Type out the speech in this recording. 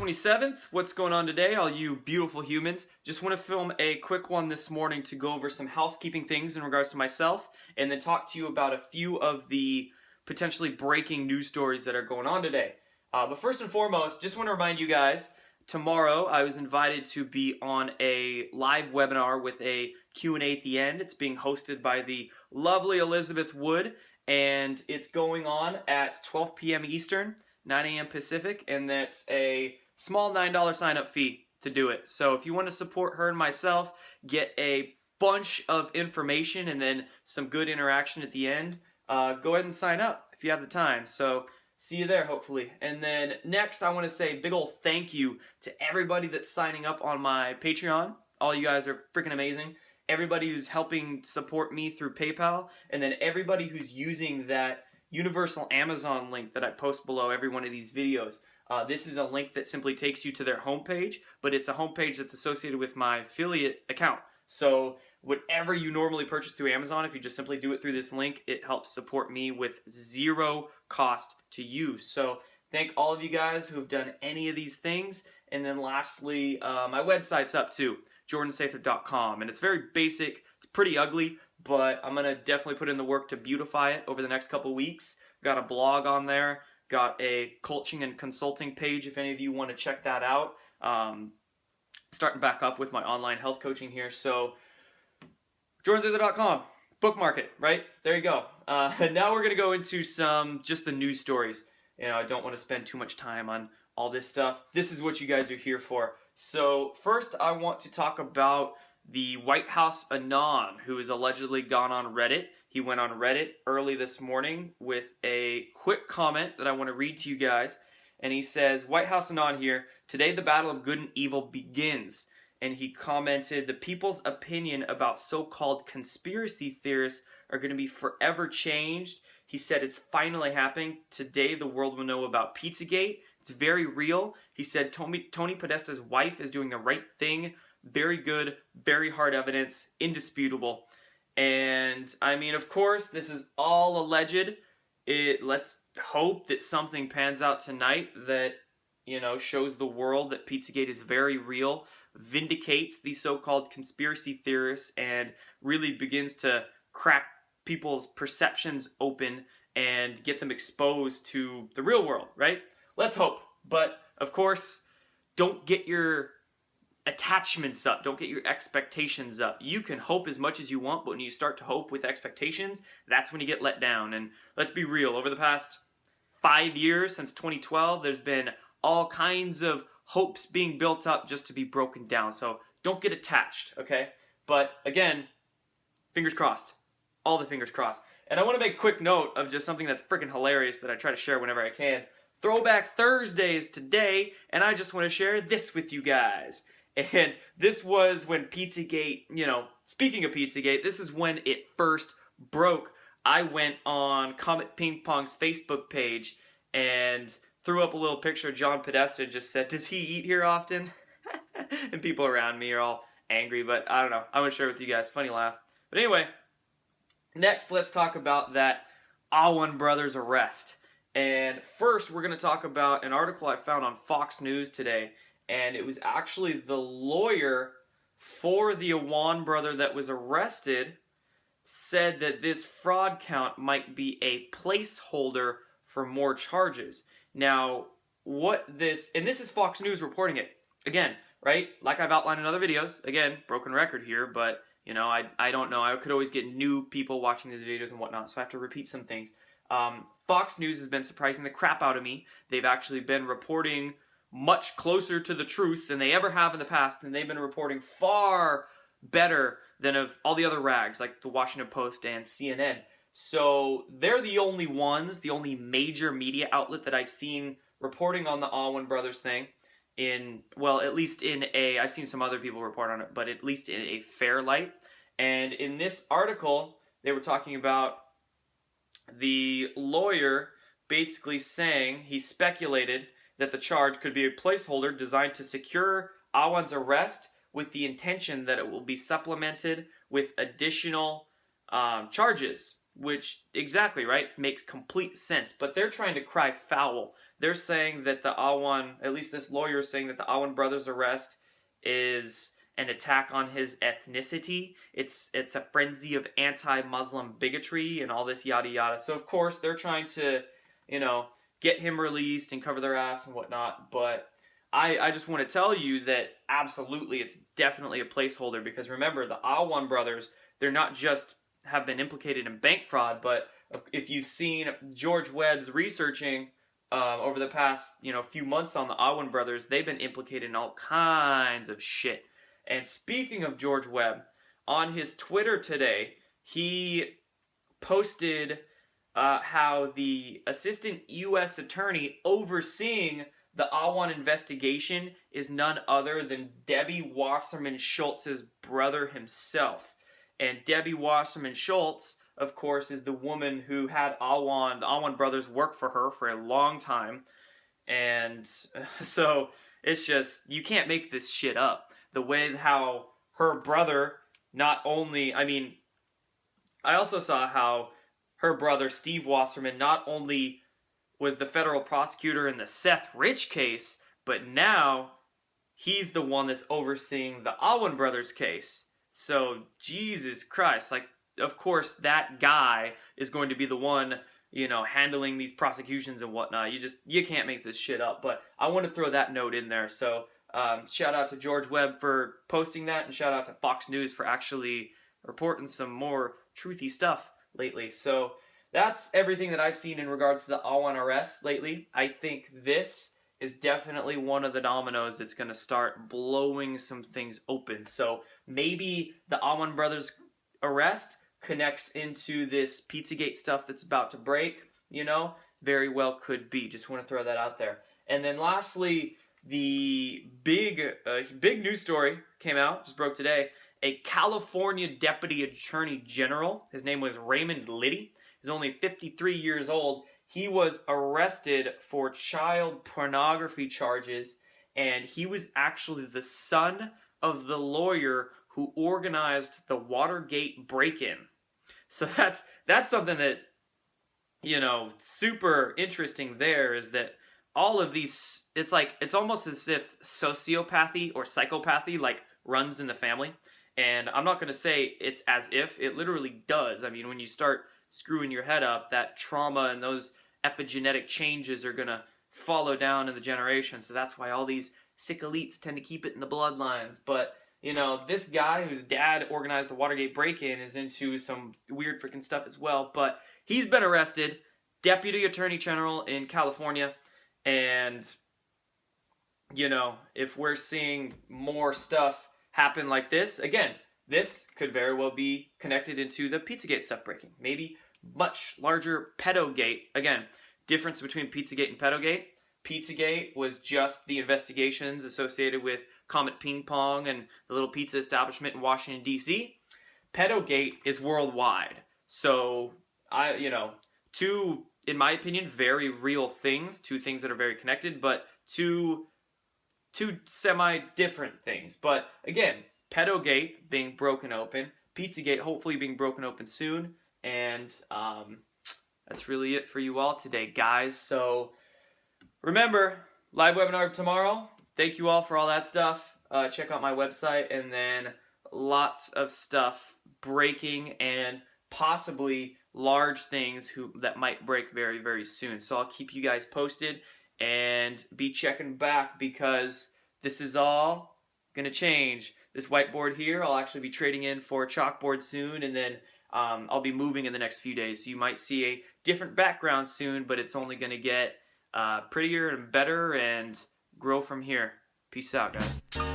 27th. What's going on today, all you beautiful humans? Just want to film a quick one this morning to go over some housekeeping things in regards to myself, and then talk to you about a few of the potentially breaking news stories that are going on today. But first and foremost, just want to remind you guys, tomorrow I was invited to be on a live webinar with a Q&A at the end. It's being hosted by the lovely Elizabeth Wood, and it's going on at 12 p.m. Eastern, 9 a.m. Pacific, and that's a small $9 sign-up fee to do it. So if you want to support her and myself, get a bunch of information and then some good interaction at the end, go ahead and sign up if you have the time. So see you there, hopefully. And then next, I want to say a big old thank you to everybody that's signing up on my Patreon. All you guys are freaking amazing. Everybody who's helping support me through PayPal, and then everybody who's using that universal Amazon link that I post below every one of these videos. This is a link that simply takes you to their homepage, but it's a homepage that's associated with my affiliate account. So whatever you normally purchase through Amazon, if you just simply do it through this link, it helps support me with zero cost to you. So thank all of you guys who have done any of these things. And then lastly, my website's up too, jordansather.com, and it's very basic. It's pretty ugly, but I'm going to definitely put in the work to beautify it over the next couple weeks. Got a blog on there, got a coaching and consulting page if any of you want to check that out. Starting back up with my online health coaching here, so jordansather.com, bookmark it, right? There you go. Now we're going to go into just the news stories. You know, I don't want to spend too much time on all this stuff. This is what you guys are here for. So first I want to talk about the White House Anon, who has allegedly gone on Reddit. He went on Reddit early this morning with a quick comment that I want to read to you guys. And he says, White House Anon here, today the battle of good and evil begins. And he commented, the people's opinion about so-called conspiracy theorists are going to be forever changed. He said it's finally happening. Today the world will know about Pizzagate. It's very real. He said Tony Podesta's wife is doing the right thing. Very good, very hard evidence, indisputable. And I mean, of course, this is all alleged. Let's hope that something pans out tonight that, you know, shows the world that Pizzagate is very real, vindicates these so-called conspiracy theorists, and really begins to crack people's perceptions open and get them exposed to the real world, right? Let's hope. But, of course, don't get your attachments up. Don't get your expectations up. You can hope as much as you want, but when you start to hope with expectations, that's when you get let down. And let's be real, over the past 5 years, since 2012, there's been all kinds of hopes being built up just to be broken down. So don't get attached, okay? But again, fingers crossed. All the fingers crossed. And I want to make a quick note of just something that's freaking hilarious that I try to share whenever I can. Throwback Thursdays today, and I just want to share this with you guys. And this was when Pizzagate, you know, speaking of Pizzagate, this is when it first broke. I went on Comet Ping Pong's Facebook page and threw up a little picture of John Podesta, just said, does he eat here often? And people around me are all angry, but I don't know. I want to share it with you guys. Funny laugh. But anyway, next let's talk about that Awan brothers arrest. And first we're going to talk about an article I found on Fox News today. And it was actually the lawyer for the Awan brother that was arrested said that this fraud count might be a placeholder for more charges. Now, and this is Fox News reporting it. Again, right? Like I've outlined in other videos. Again, broken record here, but, you know, I don't know. I could always get new people watching these videos and whatnot, so I have to repeat some things. Fox News has been surprising the crap out of me. They've actually been reporting much closer to the truth than they ever have in the past, and they've been reporting far better than of all the other rags, like the Washington Post and CNN. So they're the only ones, the only major media outlet that I've seen reporting on the Awan brothers thing at least in I've seen some other people report on it, but at least in a fair light. And in this article, they were talking about the lawyer basically saying he speculated that the charge could be a placeholder designed to secure Awan's arrest with the intention that it will be supplemented with additional charges. which exactly, right, makes complete sense. But they're trying to cry foul. They're saying that the Awan, at least this lawyer is saying that the Awan brothers' arrest is an attack on his ethnicity. It's a frenzy of anti-Muslim bigotry and all this yada yada. So of course they're trying to, you know, get him released and cover their ass and whatnot. But I just want to tell you that absolutely it's definitely a placeholder, because remember, the Awan brothers, they're not just have been implicated in bank fraud, but if you've seen George Webb's researching over the past few months on the Awan brothers, they've been implicated in all kinds of shit. And speaking of George Webb, on his Twitter today, he posted how the assistant U.S. attorney overseeing the Awan investigation is none other than Debbie Wasserman Schultz's brother himself. And Debbie Wasserman Schultz, of course, is the woman who had the Awan brothers work for her for a long time. And so it's just, you can't make this shit up. The way how her brother not only, I also saw how her brother, Steve Wasserman, not only was the federal prosecutor in the Seth Rich case, but now he's the one that's overseeing the Awan brothers case. So, Jesus Christ, of course, that guy is going to be the one, handling these prosecutions and whatnot. You can't make this shit up. But I want to throw that note in there. So, shout out to George Webb for posting that, and shout out to Fox News for actually reporting some more truthy stuff lately. So, that's everything that I've seen in regards to the Awan arrests lately. I think this is definitely one of the dominoes that's going to start blowing some things open. So maybe the Awan brothers arrest connects into this Pizzagate stuff that's about to break, very well could be. Just want to throw that out there. And then lastly, the big news story came out, just broke today. A California Deputy Attorney General, his name was Raymond Liddy. He's only 53 years old. He was arrested for child pornography charges, and he was actually the son of the lawyer who organized the Watergate break-in. So that's something that, super interesting there, is that all of these, it's almost as if sociopathy or psychopathy runs in the family. And I'm not going to say it's as if, it literally does. When you start screwing your head up, that trauma and those epigenetic changes are going to follow down in the generation. So that's why all these sick elites tend to keep it in the bloodlines. But, this guy whose dad organized the Watergate break-in is into some weird freaking stuff as well. But he's been arrested, Deputy Attorney General in California. And, if we're seeing more stuff happen like this, again, this could very well be connected into the Pizzagate stuff breaking. Maybe much larger Pedogate. Again, difference between Pizzagate and Pedogate. Pizzagate was just the investigations associated with Comet Ping Pong and the little pizza establishment in Washington, D.C. Pedogate is worldwide. So, two, in my opinion, very real things. Two things that are very connected, but two semi-different things. But again, Pedogate being broken open, Pizzagate hopefully being broken open soon, and that's really it for you all today, guys. So remember, live webinar tomorrow. Thank you all for all that stuff. Check out my website, and then lots of stuff breaking and possibly large things that might break very, very soon. So I'll keep you guys posted and be checking back, because this is all going to change. This whiteboard here, I'll actually be trading in for a chalkboard soon, and then I'll be moving in the next few days. So you might see a different background soon, but it's only going to get prettier and better and grow from here. Peace out, guys.